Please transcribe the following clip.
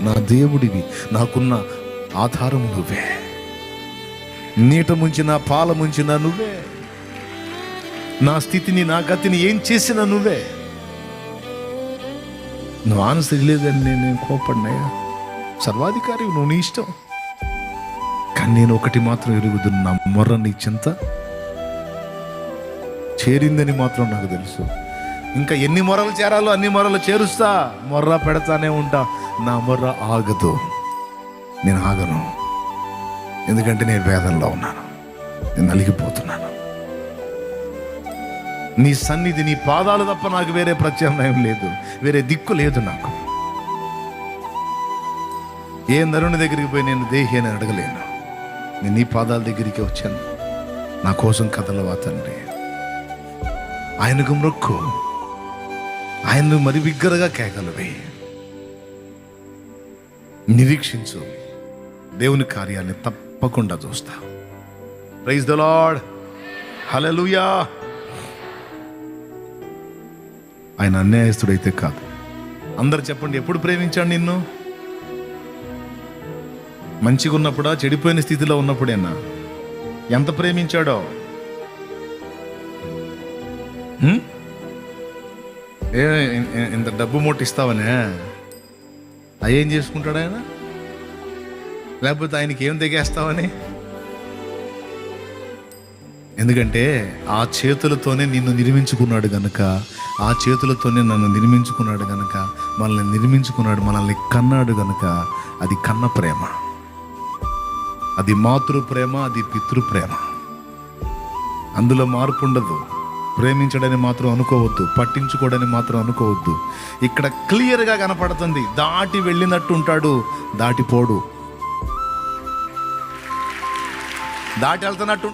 నా దేవుడివి, నాకున్న ఆధారము నువ్వే, నీట ముంచిన పాల ముంచిన నువ్వే, నా స్థితిని నా గతిని ఏం చేసినా నువ్వే. నువ్వు ఆన్సర్ లేదని నేను కోపడినాయా? సర్వాధికారి నువ్వు, నీ ఇష్టం. కానీ నేను ఒకటి మాత్రం ఎరుగుతున్నా, నా మొర్ర నీ చింత చేరిందని మాత్రం నాకు తెలుసు. ఇంకా ఎన్ని మొర్రలు చేరాలో అన్ని మొర్రలు చేరుస్తా, మొర్ర పెడతానే ఉంటా. నా మొర్ర ఆగదు, నేను ఆగను. ఎందుకంటే నేను వేదనలో ఉన్నాను, నేను నలిగిపోతున్నాను. నీ సన్నిధి, నీ పాదాలు తప్ప నాకు వేరే ప్రత్యామ్నాయం లేదు, వేరే దిక్కు లేదు నాకు. ఏ నరుని దగ్గరికి పోయి నేను దేహి అని అడగలేను. నేను నీ పాదాల దగ్గరికి వచ్చాను. నా కోసం కథలవా తండ్రి. ఆయనకు మొక్కు, ఆయన్ను మరి బిగ్గరగా కేకలువే, నిరీక్షించు. దేవుని కార్యాన్ని తప్పకుండా చూస్తా. ప్రైజ్ ద లార్డ్, హల్లెలూయా. ఆయన అన్యాయస్తుడైతే కాదు. అందరు చెప్పండి, ఎప్పుడు ప్రేమించాడు నిన్ను? మంచిగా ఉన్నప్పుడా, చెడిపోయిన స్థితిలో ఉన్నప్పుడేనా? ఎంత ప్రేమించాడో. ఇంత డబ్బు మూటిస్తావనే అయ్యేం చేసుకుంటాడు ఆయన? లేకపోతే ఆయనకి ఏం దిగేస్తావని? ఎందుకంటే ఆ చేతులతోనే నిన్ను నిర్మించుకున్నాడు గనుక, ఆ చేతులతోనే నన్ను నిర్మించుకున్నాడు గనుక, మనల్ని నిర్మించుకున్నాడు, మనల్ని కన్నాడు గనుక, అది కన్న ప్రేమ, అది మాతృ ప్రేమ, అది పితృ ప్రేమ. అందులో మార్పు ఉండదు. ప్రేమించడని మాత్రం అనుకోవద్దు, పట్టించుకోవడని మాత్రం అనుకోవద్దు. ఇక్కడ క్లియర్గా కనపడుతుంది, దాటి వెళ్ళినట్టు ఉంటాడు, దాటిపోడు. దాటి వెళ్తున్నట్టు